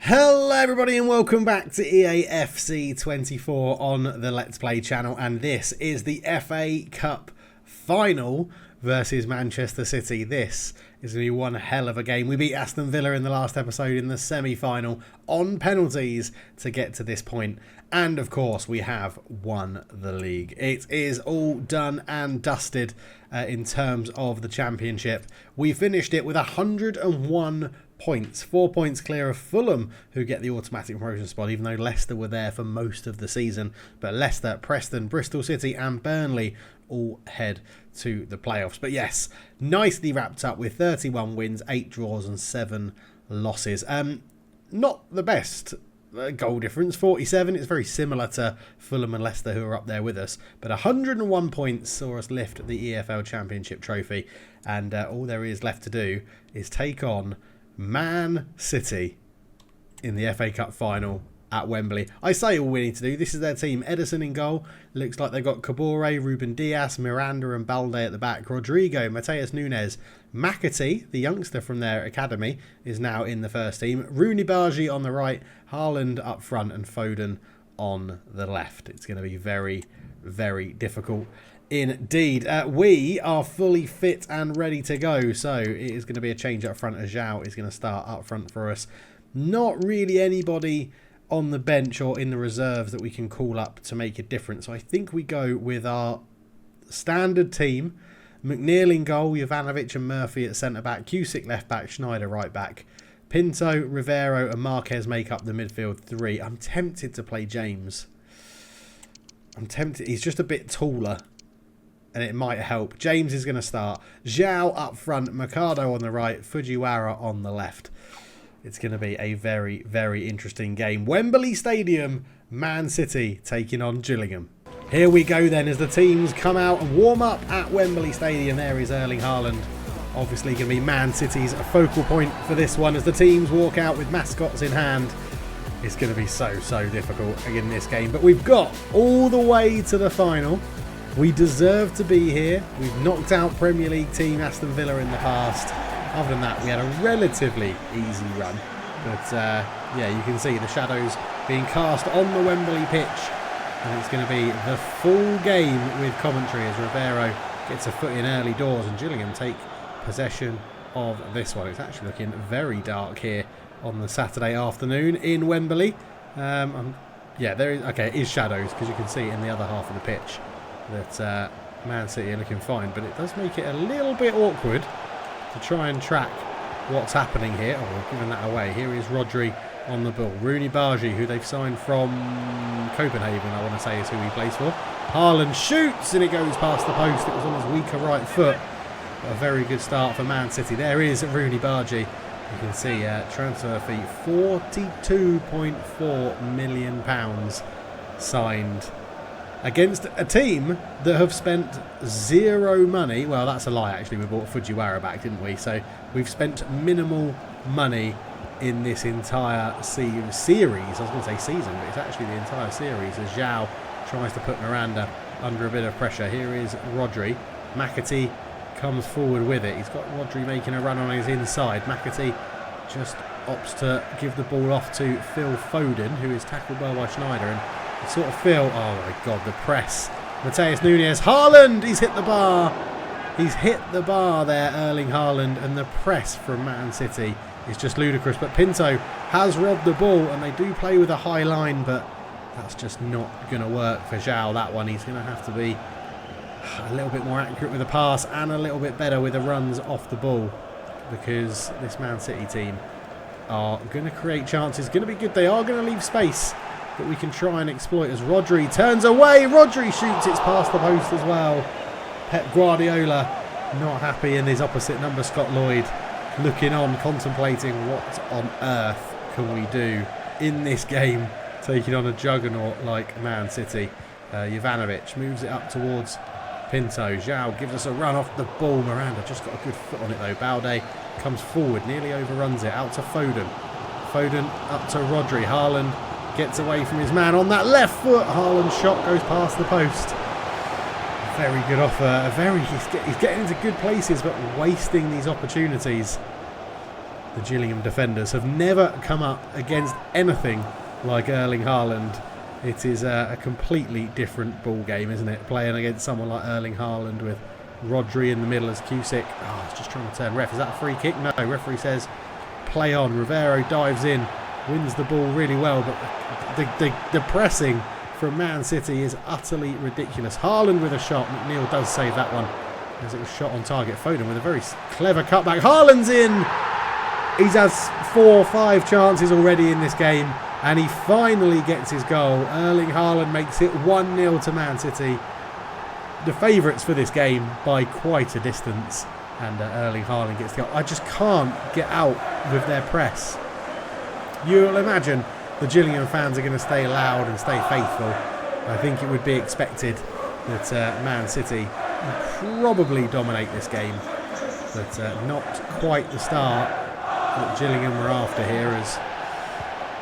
Hello everybody and welcome back to EAFC 24 on the Let's Play channel, and this is the FA Cup final versus Manchester City. This is going to be one hell of a game. We beat Aston Villa in the last episode in the semi-final on penalties to get to this point, and of course we have won the league. It is all done and dusted in terms of the championship. We finished it with 101 points, 4 points clear of Fulham, who get the automatic promotion spot, even though Leicester were there for most of the season. But Leicester, Preston, Bristol City and Burnley all head to the playoffs. But yes, nicely wrapped up with 31 wins, 8 draws and 7 losses. Not the best goal difference, 47. It's very similar to Fulham and Leicester, who are up there with us. But 101 points saw us lift the EFL Championship trophy. And all there is left to do is take on Man City in the FA Cup final at Wembley. I say all we need to do. This is their team. Ederson in goal. Looks like they've got Kabore, Ruben Dias, Miranda and Balde at the back. Rodrigo, Mateus Nunes. McAtee, the youngster from their academy, is now in the first team. Rooney Bargi on the right. Haaland up front and Foden on the left. It's going to be very, very difficult indeed. We are fully fit and ready to go, so it is going to be a change up front as Zhao is going to start up front for us. Not really anybody on the bench or in the reserves that we can call up to make a difference. So I think we go with our standard team. McNeil in goal, Jovanovic and Murphy at centre-back, Cusick left-back, Schneider right-back. Pinto, Rivero and Marquez make up the midfield three. I'm tempted to play James. I'm tempted. He's just a bit taller, and it might help. James is going to start. Zhao up front, Mercado on the right, Fujiwara on the left. It's going to be a very, very interesting game. Wembley Stadium, Man City taking on Gillingham. Here we go then as the teams come out and warm up at Wembley Stadium. There is Erling Haaland. Obviously going to be Man City's focal point for this one as the teams walk out with mascots in hand. It's going to be so difficult in this game. But we've got all the way to the final. We deserve to be here. We've knocked out Premier League team Aston Villa in the past. Other than that, we had a relatively easy run. But yeah, you can see the shadows being cast on the Wembley pitch. And it's going to be the full game with commentary as Rivero gets a foot in early doors and Gillingham take possession of this one. It's actually looking very dark here on the Saturday afternoon in Wembley. Yeah, there is, okay, it is shadows because you can see in the other half of the pitch that Man City are looking fine, but it does make it a little bit awkward to try and track what's happening here. Oh, we're giving that away. Here is Rodri on the ball. Rooney Bargi, who they've signed from Copenhagen, I want to say is who he plays for. Haaland shoots and it goes past the post. It was on his weaker right foot. But a very good start for Man City. There is Rooney Bargi. You can see transfer fee £42.4 million signed against a team that have spent zero money. Well, that's a lie, actually. We bought Fujiwara back, didn't we? So we've spent minimal money in this entire series. I was going to say season, but it's actually the entire series as Zhao tries to put Miranda under a bit of pressure. Here is Rodri. McAtee comes forward with it. He's got Rodri making a run on his inside. McAtee just opts to give the ball off to Phil Foden, who is tackled well by Schneider. And sort of feel, oh my god, the press. Mateus Nunes, Haaland, he's hit the bar. He's hit the bar there, Erling Haaland, and the press from Man City is just ludicrous. But Pinto has robbed the ball, and they do play with a high line, but that's just not going to work for Zhao, that one. He's going to have to be a little bit more accurate with the pass and a little bit better with the runs off the ball, because this Man City team are going to create chances. Going to be good. They are going to leave space that we can try and exploit as Rodri turns away. Rodri shoots, it's past the post as well. Pep Guardiola not happy in his opposite number, Scott Lloyd, looking on, contemplating what on earth can we do in this game, taking on a juggernaut like Man City. Jovanovic moves it up towards Pinto. Zhao gives us a run off the ball. Miranda just got a good foot on it though. Balde comes forward, nearly overruns it, out to Foden. Foden up to Rodri. Haaland gets away from his man on that left foot. Haaland's shot goes past the post. Very good offer. He's getting into good places, but wasting these opportunities. the Gillingham defenders have never come up against anything like Erling Haaland. It is a completely different ball game, isn't it? Playing against someone like Erling Haaland with Rodri in the middle as Cusick. Oh, it's just trying to turn. Ref, is that a free kick? No, referee says play on. Rivero dives in, wins the ball really well, but the pressing from Man City is utterly ridiculous. Haaland with a shot. McNeil does save that one as it was shot on target. Foden with a very clever cutback. Haaland's in! He's had 4 or 5 chances already in this game, and he finally gets his goal. Erling Haaland makes it 1-0 to Man City. The favourites for this game by quite a distance, and Erling Haaland gets the goal. I just can't get out with their press. You'll imagine the Gillingham fans are going to stay loud and stay faithful. I think it would be expected that Man City would probably dominate this game, but not quite the start that Gillingham were after here, as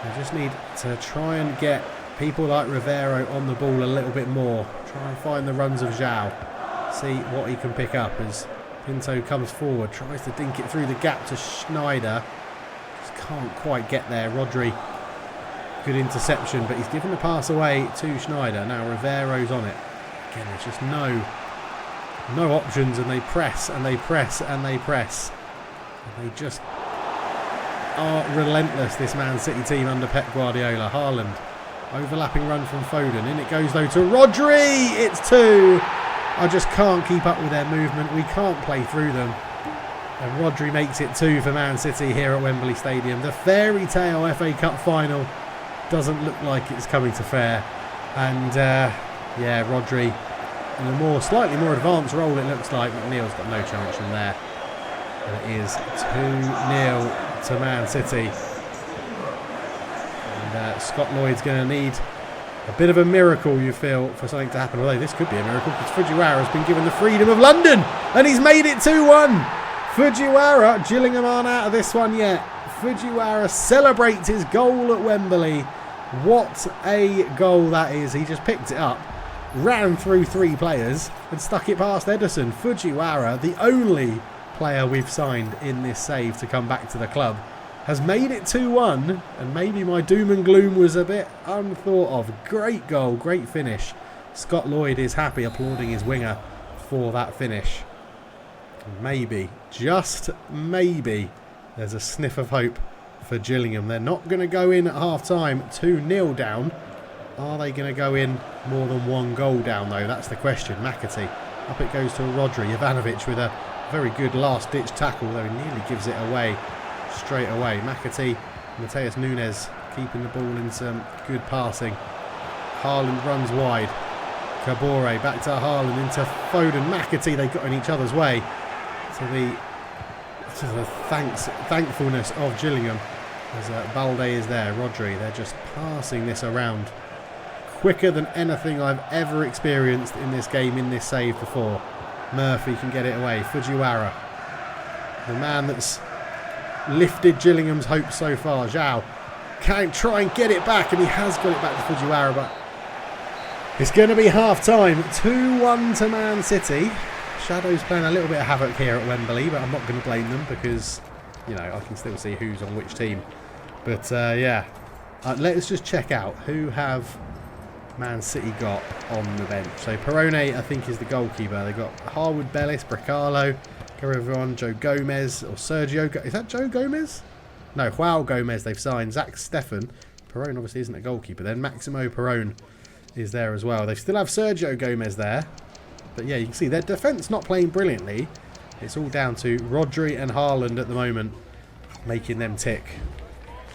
they just need to try and get people like Rivero on the ball a little bit more. Try and find the runs of Zhao. See what he can pick up as Pinto comes forward. Tries to dink it through the gap to Schneider. Just can't quite get there. Rodri, good interception, but he's given the pass away to Schneider. Now Rivero's on it. Again, there's just no options, and they press and they press and they press. And they just are relentless, this Man City team under Pep Guardiola. Haaland, overlapping run from Foden. In it goes though to Rodri. It's 2. I just can't keep up with their movement. We can't play through them. And Rodri makes it 2 for Man City here at Wembley Stadium. The fairy tale FA Cup final doesn't look like it's coming to fair. And yeah, Rodri in a slightly more advanced role, it looks like. McNeil's got no chance from there. And it is 2-0 to Man City. And Scott Lloyd's going to need a bit of a miracle, you feel, for something to happen. Although this could be a miracle, because Fujiwara has been given the freedom of London, and he's made it 2-1. Fujiwara, Gillingham aren't out of this one yet. Fujiwara celebrates his goal at Wembley. What a goal that is. He just picked it up, ran through 3 players, and stuck it past Ederson. Fujiwara, the only player we've signed in this save to come back to the club, has made it 2-1, and maybe my doom and gloom was a bit unthought of. Great goal, great finish. Scott Lloyd is happy, applauding his winger for that finish. Maybe, just maybe, there's a sniff of hope for Gillingham. They're not going to go in at half-time 2-0 down. Are they going to go in more than 1 goal down, though? That's the question. McAtee, up it goes to Rodri. Ivanovic with a very good last-ditch tackle, though he nearly gives it away straight away. McAtee, Mateus Nunes keeping the ball in some good passing. Haaland runs wide. Kabore back to Haaland into Foden. McAtee, they got in each other's way. To the thankfulness of Gillingham as Balde is there. Rodri, they're just passing this around quicker than anything I've ever experienced in this game, in this save before. Murphy can get it away. Fujiwara, the man that's lifted Gillingham's hopes so far. Zhao can try and get it back, and he has got it back to Fujiwara, but it's going to be half-time. 2-1 to Man City. Shadow's playing a little bit of havoc here at Wembley, but I'm not going to blame them because, you know, I can still see who's on which team. But, yeah, let's just check out who have Man City got on the bench. So Perrone, I think, is the goalkeeper. They've got Harwood Bellis, Bracalo, Caravan, Joe Gomez, or Sergio. Is that Joe Gomez? No, Joao Gomez they've signed. Zach Steffen. Perrone obviously isn't a goalkeeper. Then Maximo Perrone is there as well. They still have Sergio Gomez there. But yeah, you can see their defence not playing brilliantly. It's all down to Rodri and Haaland at the moment, making them tick.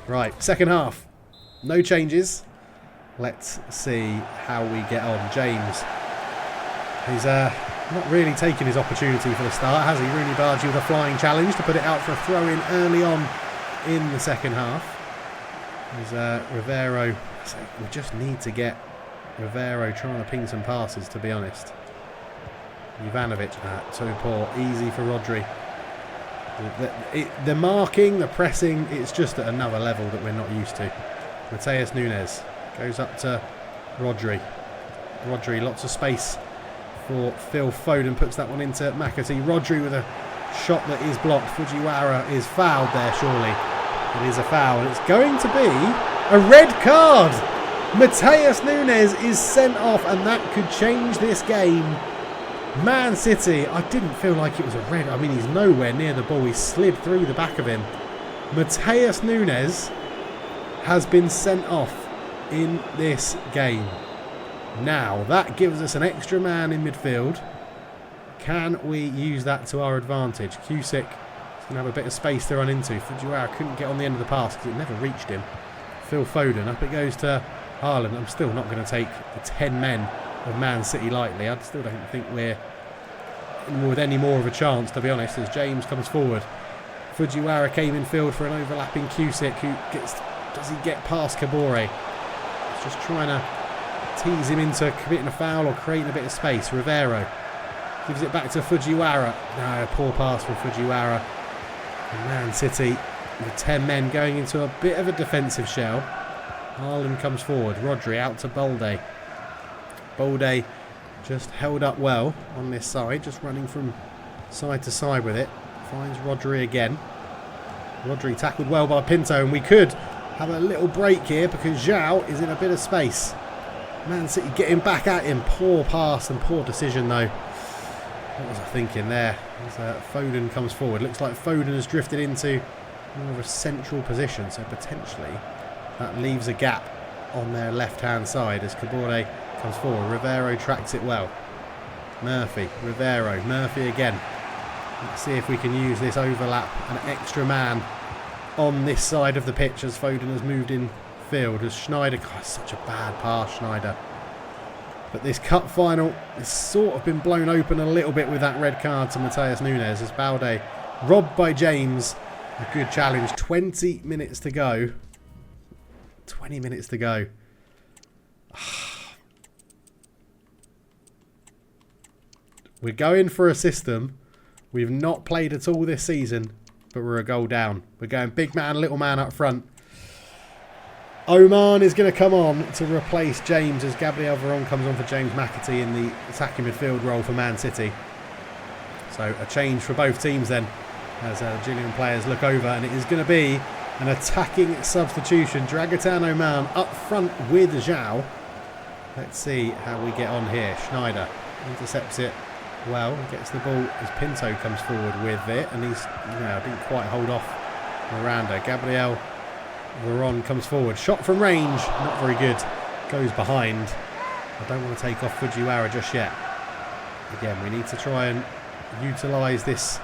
Right, second half. No changes. Let's see how we get on. James. He's not really taking his opportunity for the start, has he? Rooney Bargi with a flying challenge to put it out for a throw-in early on in the second half. There's Rivero. So we just need to get Rivero trying to ping some passes, to be honest. Ivanovic, too poor. Easy for Rodri. The marking, the pressing, it's just at another level that we're not used to. Mateus Nunes goes up to Rodri. Rodri, lots of space for Phil Foden. Puts that one into McAtee. Rodri with a Shot that is blocked. Fujiwara is fouled there, surely. It is a foul. It's going to be a red card. Mateus Nunes is sent off, and that could change this game. Man City, I didn't feel like it was a red. I mean, he's nowhere near the ball. He slid through the back of him. Mateus Nunes has been sent off in this game. Now, that gives us an extra man in midfield. Can we use that to our advantage? Cusick is going to have a bit of space to run into. Fujiwara couldn't get on the end of the pass because it never reached him. Phil Foden, up it goes to Haaland. I'm still not going to take the 10 men of Man City lightly. I still don't think we're with any more of a chance, to be honest, as James comes forward. Fujiwara came in field for an overlapping Cusick, who does he get past Kabore? He's just trying to tease him into committing a foul or creating a bit of space. Rivero gives it back to Fujiwara. No, poor pass from Fujiwara. And Man City with 10 men going into a bit of a defensive shell. Haaland comes forward. Rodri out to Balde. Balde just held up well on this side, just running from side to side with it. Finds Rodri again. Rodri tackled well by Pinto, and we could have a little break here because João is in a bit of space. Man City getting back at him. Poor pass and poor decision though. What was I thinking there? As Foden comes forward. Looks like Foden has drifted into more of a central position, so potentially that leaves a gap on their left-hand side as Kabore comes forward. Rivero tracks it well. Murphy, Rivero, Murphy again. Let's see if we can use this overlap, an extra man on this side of the pitch as Foden has moved in field. As Schneider, God, such a bad pass, Schneider. But this cup final has sort of been blown open a little bit with that red card to Mateus Nunes as Balde robbed by James. A good challenge. 20 minutes to go. 20 minutes to go. We're going for a system we've not played at all this season, but we're a goal down. We're going big man, little man up front. Oman is going to come on to replace James as Gabriel Veron comes on for James McAtee in the attacking midfield role for Man City. So a change for both teams then as Gillingham players look over, and it is going to be an attacking substitution. Dragatan Oman up front with João. Let's see how we get on here. Schneider intercepts it well, gets the ball as Pinto comes forward with it, and he's didn't quite hold off Miranda. Gabriel Veron comes forward. Shot from range, not very good. Goes behind. I don't want to take off Fujiwara just yet. Again, we need to try and utilise this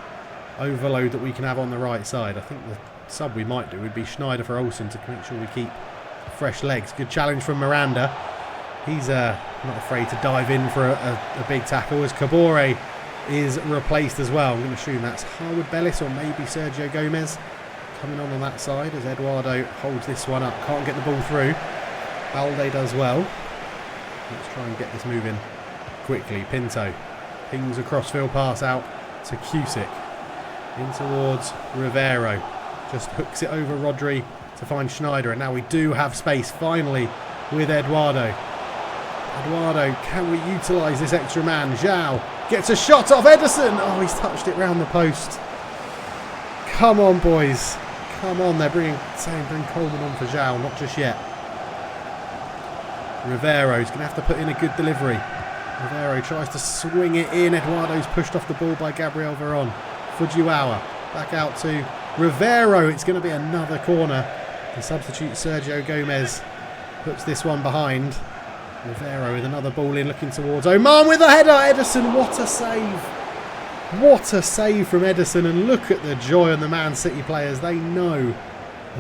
overload that we can have on the right side. I think the sub we might do would be Schneider for Olsen to make sure we keep fresh legs. Good challenge from Miranda. He's not afraid to dive in for a big tackle as Kabore is replaced as well. I'm going to assume that's Harwood Bellis or maybe Sergio Gomez coming on that side as Eduardo holds this one up. Can't get the ball through. Balde does well. Let's try and get this moving quickly. Pinto pings a crossfield pass out to Cusick. In towards Rivero. Just hooks it over Rodri to find Schneider. And now we do have space finally with Eduardo. Eduardo, can we utilise this extra man? João gets a shot off Ederson. Oh, he's touched it round the post. Come on, boys. Come on, they're bring Coleman on for João, not just yet. Rivero's going to have to put in a good delivery. Rivero tries to swing it in. Eduardo's pushed off the ball by Gabriel Veron. Fujiwara back out to Rivero. It's going to be another corner. The substitute Sergio Gomez puts this one behind. Rivero with another ball in, looking towards Oman with a header. Ederson, what a save. What a save from Ederson, and look at the joy on the Man City players. They know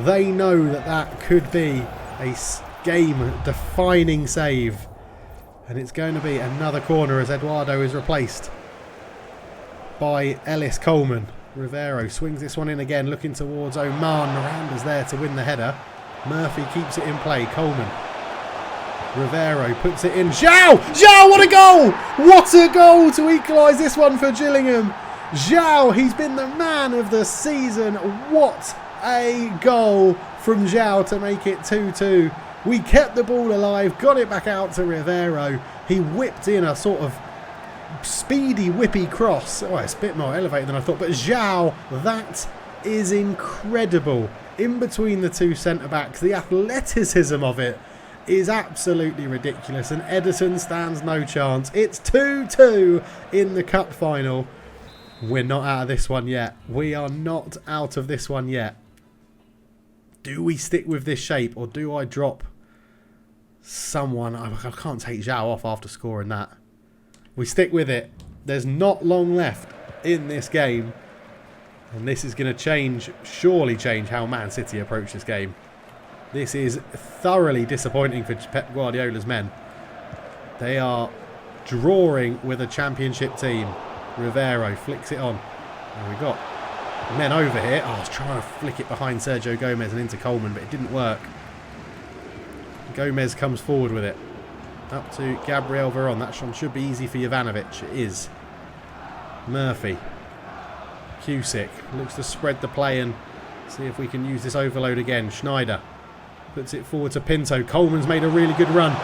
that that could be a game-defining save. And it's going to be another corner as Eduardo is replaced by Ellis Coleman. Rivero swings this one in again, looking towards Oman. Miranda's there to win the header. Murphy keeps it in play. Coleman. Rivero puts it in. João! João, what a goal! What a goal to equalise this one for Gillingham. João, he's been the man of the season. What a goal from João to make it 2-2. We kept the ball alive, got it back out to Rivero. He whipped in a sort of speedy, whippy cross. Oh, it's a bit more elevated than I thought. But Zhao, that is incredible. In between the two centre-backs, the athleticism of it is absolutely ridiculous. And Ederson stands no chance. It's 2-2 in the cup final. We're not out of this one yet. We are not out of this one yet. Do we stick with this shape or do I drop someone? I can't take Zhao off after scoring that. We stick with it. There's not long left in this game. And this is going to surely change how Man City approach this game. This is thoroughly disappointing for Pep Guardiola's men. They are drawing with a championship team. Rivero flicks it on. And we've got men over here. Oh, I was trying to flick it behind Sergio Gomez and into Coleman, but it didn't work. Gomez comes forward with it. Up to Gabriel Veron. That one should be easy for Jovanovic. It is. Murphy. Cusick looks to spread the play and see if we can use this overload again. Schneider puts it forward to Pinto. Coleman's made a really good run.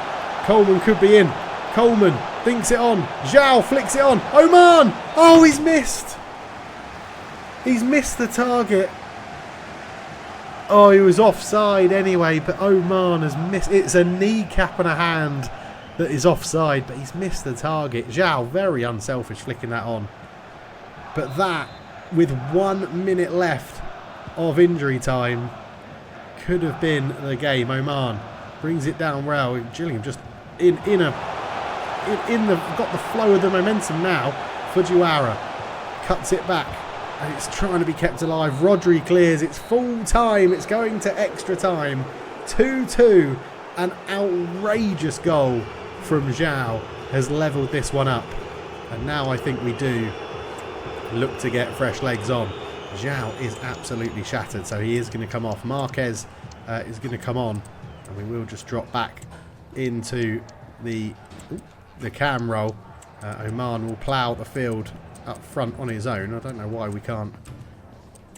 Coleman could be in. Coleman thinks it on. Zhao flicks it on. Oman! Oh, he's missed. He's missed the target. Oh, he was offside anyway, but Oman has missed. It's a kneecap and a hand that is offside, but he's missed the target. Zhao, very unselfish, flicking that on. But that, with 1 minute left of injury time, could have been the game. Oman brings it down well. Gillingham just got the flow of the momentum now. Fujiwara cuts it back and it's trying to be kept alive. Rodri clears. It's full time. It's going to extra time. 2-2. An outrageous goal from Zhao has levelled this one up. And now I think we do look to get fresh legs on. Zhao is absolutely shattered, so he is going to come off. Marquez is going to come on, and we will just drop back into the cam roll. Oman will plough the field up front on his own. I don't know why we can't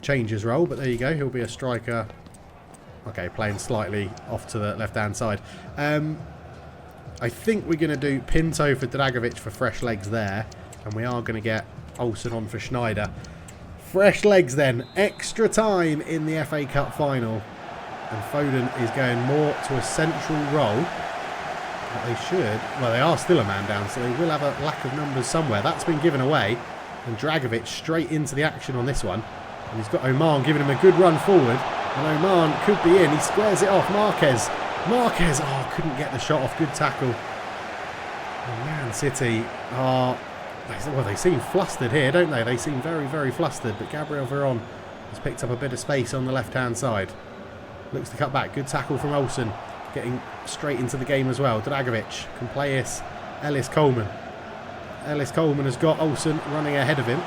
change his role, but there you go. He'll be a striker. Okay, playing slightly off to the left-hand side. I think we're going to do Pinto for Dragovic for fresh legs there, and we are going to get Olsen on for Schneider. Fresh legs then. Extra time in the FA Cup final. And Foden is going more to a central role. But they should. Well, they are still a man down, so they will have a lack of numbers somewhere. That's been given away. And Dragovic straight into the action on this one. And he's got Oman giving him a good run forward. And Oman could be in. He squares it off. Marquez. Oh, couldn't get the shot off. Good tackle. And Man City are... Well, they seem flustered here, don't they? They seem very, very flustered. But Gabriel Veron has picked up a bit of space on the left-hand side. Looks to cut back. Good tackle from Olsen. Getting straight into the game as well. Dragovic can play this. Ellis Coleman. Ellis Coleman has got Olsen running ahead of him.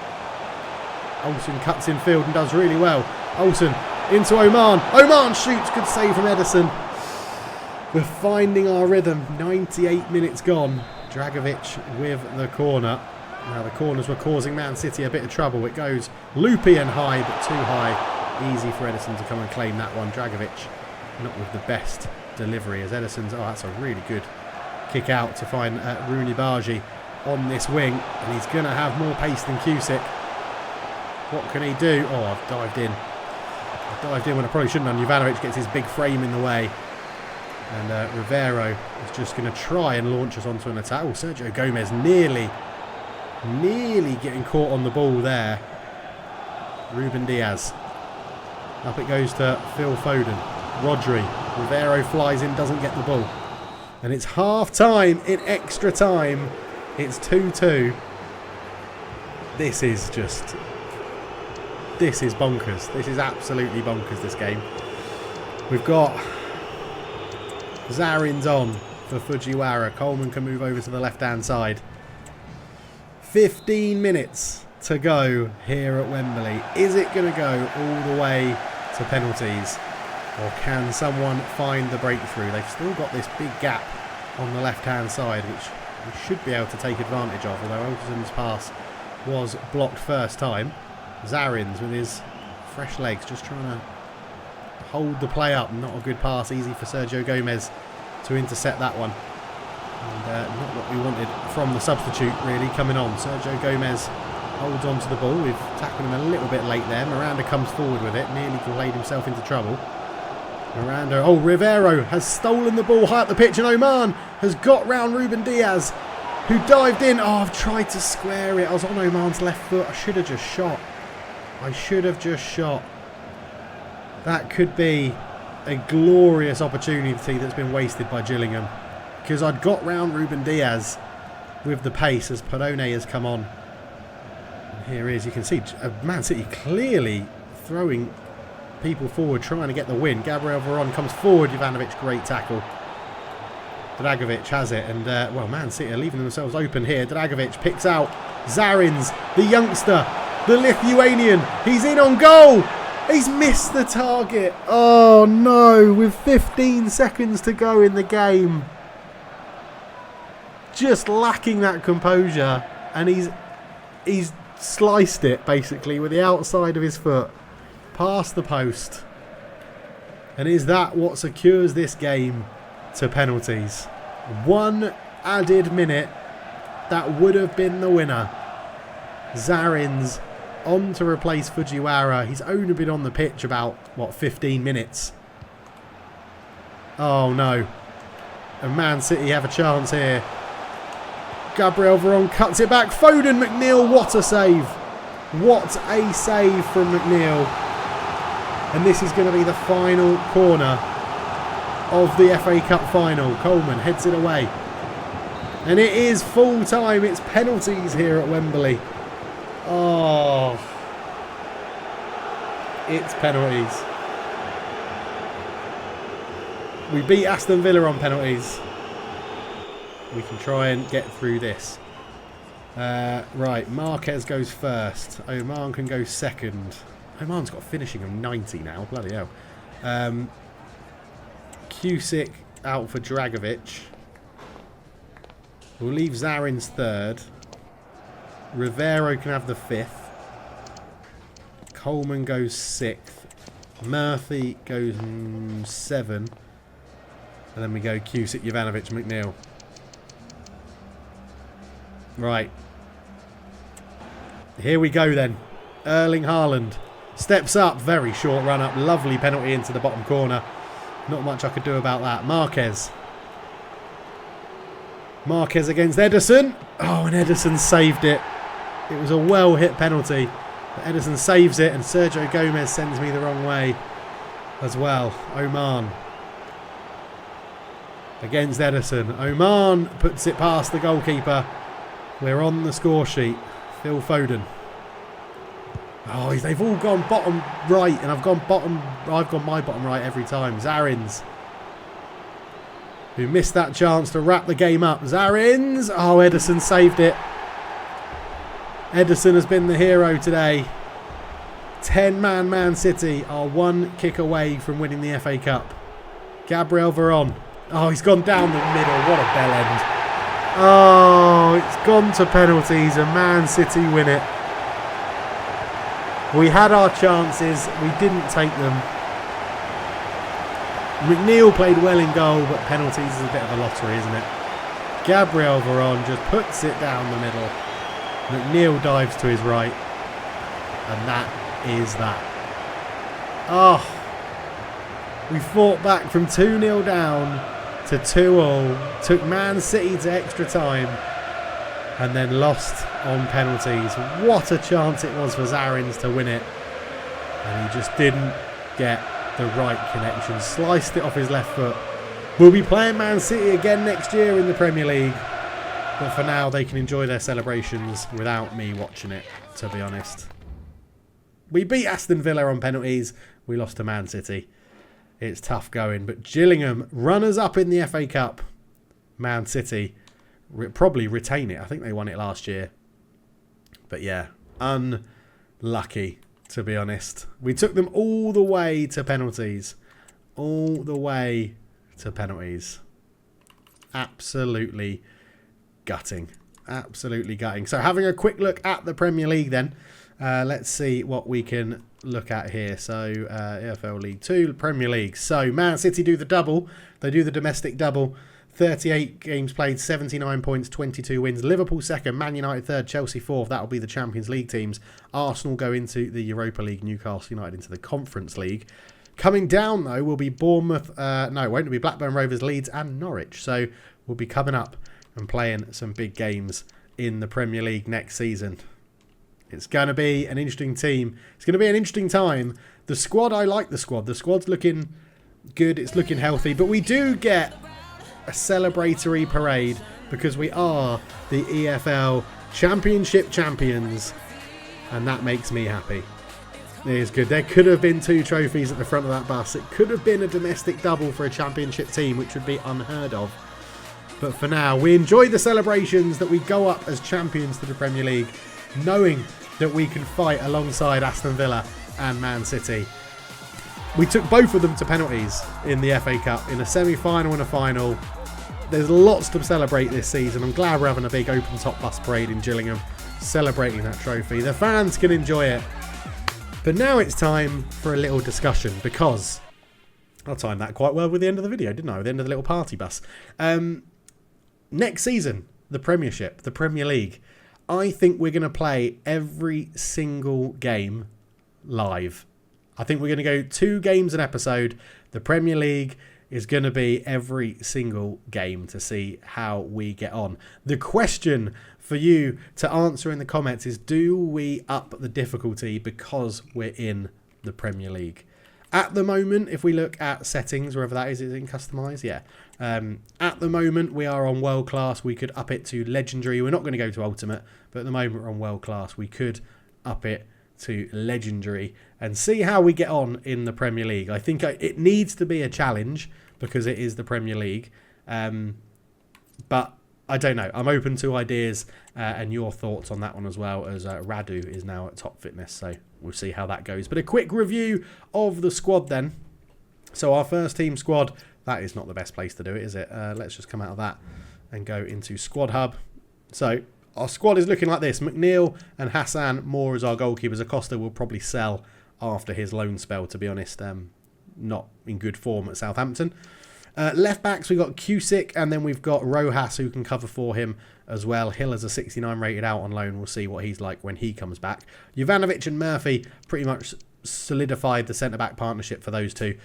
Olsen cuts in field and does really well. Olsen into Oman. Oman shoots. Good save from Ederson. We're finding our rhythm. 98 minutes gone. Dragovic with the corner. Now the corners were causing Man City a bit of trouble. It goes loopy and high, but too high. Easy for Ederson to come and claim that one. Dragovic not with the best delivery as Ederson's... Oh, that's a really good kick out to find Rooney Bargi on this wing. And he's going to have more pace than Cusick. What can he do? Oh, I've dived in. I dived in when I probably shouldn't have. Jovanovic gets his big frame in the way. And Rivero is just going to try and launch us onto an attack. Oh, Sergio Gomez nearly getting caught on the ball there. Ruben Diaz. Up it goes to Phil Foden. Rodri. Rivero flies in, doesn't get the ball. And it's half time in extra time. It's 2-2. This is bonkers. This is absolutely bonkers, this game. We've got Zarin's on for Fujiwara. Coleman can move over to the left-hand side. 15 minutes to go here at Wembley. Is it going to go all the way to penalties? Or can someone find the breakthrough? They've still got this big gap on the left-hand side, which we should be able to take advantage of, although Olsen's pass was blocked first time. Zarins with his fresh legs just trying to hold the play up. Not a good pass. Easy for Sergio Gomez to intercept that one. And not what we wanted from the substitute, really, coming on. Sergio Gomez holds on to the ball. We've tackled him a little bit late there. Miranda comes forward with it. Nearly played himself into trouble. Miranda. Oh, Rivero has stolen the ball high up the pitch. And Oman has got round Ruben Diaz, who dived in. Oh, I've tried to square it. I was on Oman's left foot. I should have just shot. That could be a glorious opportunity that's been wasted by Gillingham. Because I'd got round Ruben Diaz with the pace as Perone has come on. And here he is. You can see Man City clearly throwing people forward, trying to get the win. Gabriel Veron comes forward. Ivanovic, great tackle. Dragovic has it. And, well, Man City are leaving themselves open here. Dragovic picks out Zarins, the youngster, the Lithuanian. He's in on goal. He's missed the target. Oh, no. With 15 seconds to go in the game. Just lacking that composure, and he's sliced it basically with the outside of his foot past the post. And is that what secures this game to penalties? One added minute that would have been the winner. Zarins on to replace Fujiwara. He's only been on the pitch about, what, 15 minutes. Oh no. And Man City have a chance here. Gabriel Veron cuts it back. Foden, McNeil, what a save. What a save from McNeil. And this is going to be the final corner of the FA Cup final. Coleman heads it away. And it is full time. It's penalties here at Wembley. Oh. It's penalties. We beat Aston Villa on penalties. We can try and get through this. Right, Marquez goes first. Oman can go second. Oman's got a finishing of 90 now. Bloody hell. Cusick out for Dragovic. We'll leave Zarins third. Rivero can have the fifth. Coleman goes sixth. Murphy goes 7. And then we go Cusick, Jovanovic, McNeil. Right. Here we go then. Erling Haaland steps up. Very short run up. Lovely penalty into the bottom corner. Not much I could do about that. Marquez. Marquez against Ederson. Oh, and Ederson saved it. It was a well-hit penalty. But Ederson saves it, and Sergio Gomez sends me the wrong way as well. Oman against Ederson. Oman puts it past the goalkeeper. We're on the score sheet. Phil Foden. Oh, they've all gone bottom right, and I've gone my bottom right every time. Zarins, who missed that chance to wrap the game up. Zarins. Oh, Ederson saved it. Ederson has been the hero today. 10-man Man City are one kick away from winning the FA Cup. Gabriel Veron. Oh, he's gone down the middle. What a bell end. Oh, it's gone to penalties and Man City win it. We had our chances. We didn't take them. McNeil played well in goal, but penalties is a bit of a lottery, isn't it? Gabriel Veron just puts it down the middle. McNeil dives to his right. And that is that. Oh, we fought back from 2-0 down to 2-2. Took Man City to extra time. And then lost on penalties. What a chance it was for Zarins to win it. And he just didn't get the right connection. Sliced it off his left foot. We'll be playing Man City again next year in the Premier League. But for now, they can enjoy their celebrations without me watching it, to be honest. We beat Aston Villa on penalties. We lost to Man City. It's tough going. But Gillingham, runners-up in the FA Cup. Man City probably retain it. I think they won it last year. But yeah, unlucky, to be honest. We took them all the way to penalties. All the way to penalties. Absolutely gutting. Absolutely gutting. So having a quick look at the Premier League then. Let's see what we can look at here. So EFL League 2, Premier League. So Man City do the double. They do the domestic double. 38 games played, 79 points, 22 wins. Liverpool second, Man United third, Chelsea fourth. That'll be the Champions League teams. Arsenal go into the Europa League, Newcastle United into the Conference League. Coming down, though, will be Bournemouth. No, it won't. It'll be Blackburn Rovers, Leeds and Norwich. So we'll be coming up and playing some big games in the Premier League next season. It's going to be an interesting team. It's going to be an interesting time. The squad, I like the squad. The squad's looking good. It's looking healthy. But we do get a celebratory parade because we are the EFL Championship champions. And that makes me happy. It is good. There could have been 2 trophies at the front of that bus. It could have been a domestic double for a championship team, which would be unheard of. But for now, we enjoy the celebrations that we go up as champions to the Premier League, knowing that we can fight alongside Aston Villa and Man City. We took both of them to penalties in the FA Cup, in a semi-final and a final. There's lots to celebrate this season. I'm glad we're having a big open top bus parade in Gillingham, celebrating that trophy. The fans can enjoy it. But now it's time for a little discussion, because I timed that quite well with the end of the video, didn't I? With the end of the little party bus. Next season, the Premiership, the Premier League. I think we're going to play every single game live. I think we're going to go 2 games an episode. The Premier League is going to be every single game to see how we get on. The question for you to answer in the comments is, do we up the difficulty because we're in the Premier League? At the moment, if we look at settings, wherever that is it in customize? Yeah. At the moment, we are on world class. We could up it to legendary. We're not going to go to ultimate, but at the moment we're on world class. We could up it to legendary and see how we get on in the Premier League. I think it needs to be a challenge because it is the Premier League. But I don't know. I'm open to ideas and your thoughts on that one as well, as Radu is now at top fitness. So we'll see how that goes. But a quick review of the squad then. So our first team squad, that is not the best place to do it, is it? Let's just come out of that and go into Squad Hub. So our squad is looking like this. McNeil and Hassan Moore as our goalkeepers. Acosta will probably sell after his loan spell, to be honest. Not in good form at Southampton. Left backs, we've got Cusick, and then we've got Rojas, who can cover for him as well. Hill is a 69 rated out on loan. We'll see what he's like when he comes back. Jovanovic and Murphy pretty much solidified the centre-back partnership for those two.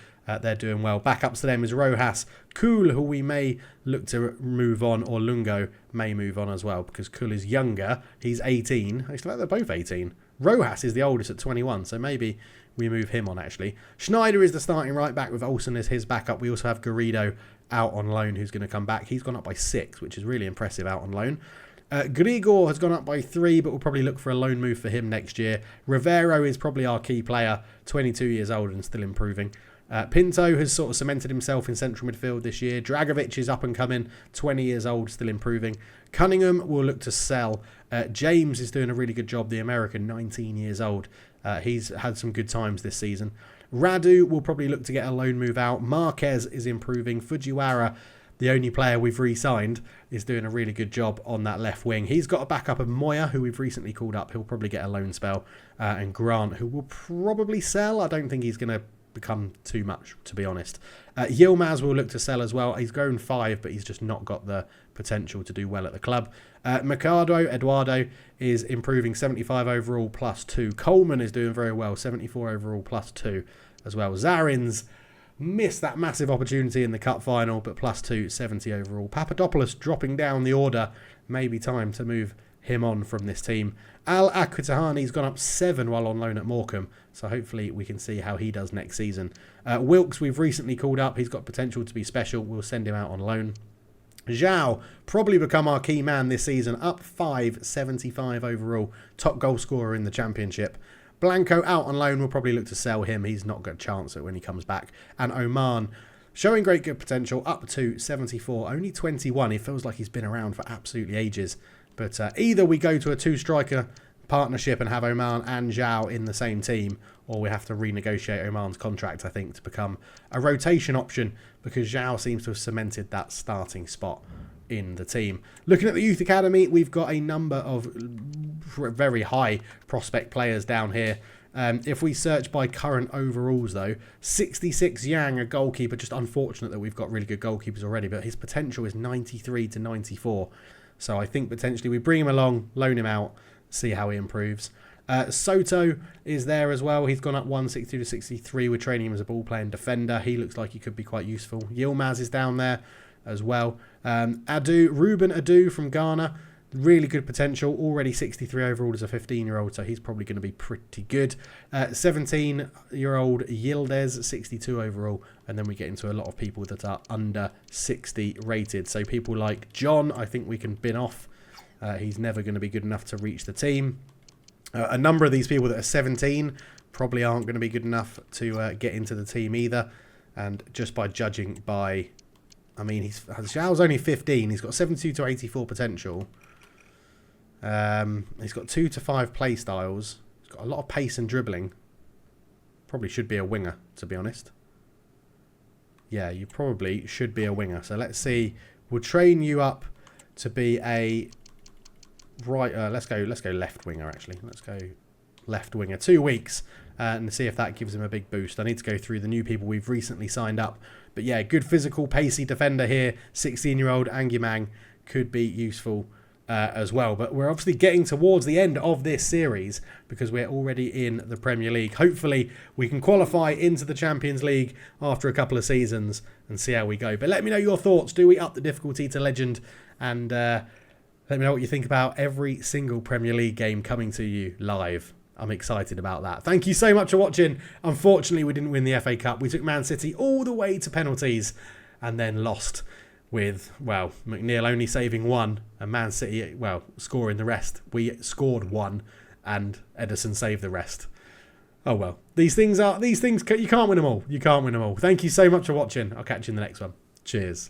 They're doing well. Backups to them is Rojas, Kul, who we may look to move on, or Lungo may move on as well, because Kul is younger. He's 18. Actually, they're both 18. Rojas is the oldest at 21, so maybe we move him on, actually. Schneider is the starting right back with Olsen as his backup. We also have Garrido out on loan, who's going to come back. He's gone up by 6, which is really impressive out on loan. Grigor has gone up by 3, but we'll probably look for a loan move for him next year. Rivero is probably our key player, 22 years old and still improving. Pinto has sort of cemented himself in central midfield this year. Dragovic is up and coming, 20 years old, still improving. Cunningham will look to sell. James is doing a really good job, the American, 19 years old. He's had some good times this season. Radu will probably look to get a loan move out. Marquez is improving. Fujiwara, the only player we've re-signed, is doing a really good job on that left wing. He's got a backup of Moya, who we've recently called up. He'll probably get a loan spell. And Grant, who will probably sell. I don't think he's going to become too much, to be honest. Yilmaz will look to sell as well. He's grown 5, but he's just not got the potential to do well at the club. Mercado, Eduardo, is improving, 75 overall plus 2. Coleman is doing very well, 74 overall plus 2 as well. Zarins missed that massive opportunity in the cup final, but plus 2, 70 overall. Papadopoulos dropping down the order. Maybe time to move him on from this team. Al Akwitahani's gone up 7 while on loan at Morecambe, so hopefully we can see how he does next season. Wilkes we've recently called up. He's got potential to be special. We'll send him out on loan. Zhao probably become our key man this season, up 5, 75 overall, top goal scorer in the championship. Blanco out on loan, we'll probably look to sell him. He's not got a chance at when he comes back. And Oman showing great good potential, up to 74, only 21. He feels like he's been around for absolutely ages. But either we go to a 2-striker partnership and have Oman and Zhao in the same team, or we have to renegotiate Oman's contract, I think, to become a rotation option, because Zhao seems to have cemented that starting spot in the team. Looking at the Youth Academy, we've got a number of very high prospect players down here. If we search by current overalls, though, 66 Yang, a goalkeeper. Just unfortunate that we've got really good goalkeepers already, but his potential is 93 to 94. So I think potentially we bring him along, loan him out, see how he improves. Soto is there as well. He's gone up 162 to 63. We're training him as a ball-playing defender. He looks like he could be quite useful. Yilmaz is down there as well. Ruben Adu from Ghana. Really good potential. Already 63 overall as a 15-year-old, so he's probably going to be pretty good. 17-year-old Yildiz, 62 overall. And then we get into a lot of people that are under 60 rated. So people like John, I think we can bin off. He's never going to be good enough to reach the team. A number of these people that are 17 probably aren't going to be good enough to get into the team either. And just by judging by... I mean, Xiao's only 15. He's got 72 to 84 potential. He's got 2 to 5 play styles. He's got a lot of pace and dribbling. Probably should be a winger, to be honest. Yeah, you probably should be a winger. So let's see. We'll train you up to be a... Right, let's go left winger, actually. Let's go left winger. 2 weeks and see if that gives him a big boost. I need to go through the new people we've recently signed up. But yeah, good physical, pacey defender here. 16-year-old Angimang could be useful as well. But we're obviously getting towards the end of this series because we're already in the Premier League. Hopefully we can qualify into the Champions League after a couple of seasons and see how we go. But let me know your thoughts. Do we up the difficulty to Legend? And... let me know what you think about every single Premier League game coming to you live. I'm excited about that. Thank you so much for watching. Unfortunately, we didn't win the FA Cup. We took Man City all the way to penalties and then lost with, well, McNeil only saving 1 and Man City, well, scoring the rest. We scored 1 and Ederson saved the rest. Oh, well. These things, you can't win them all. You can't win them all. Thank you so much for watching. I'll catch you in the next one. Cheers.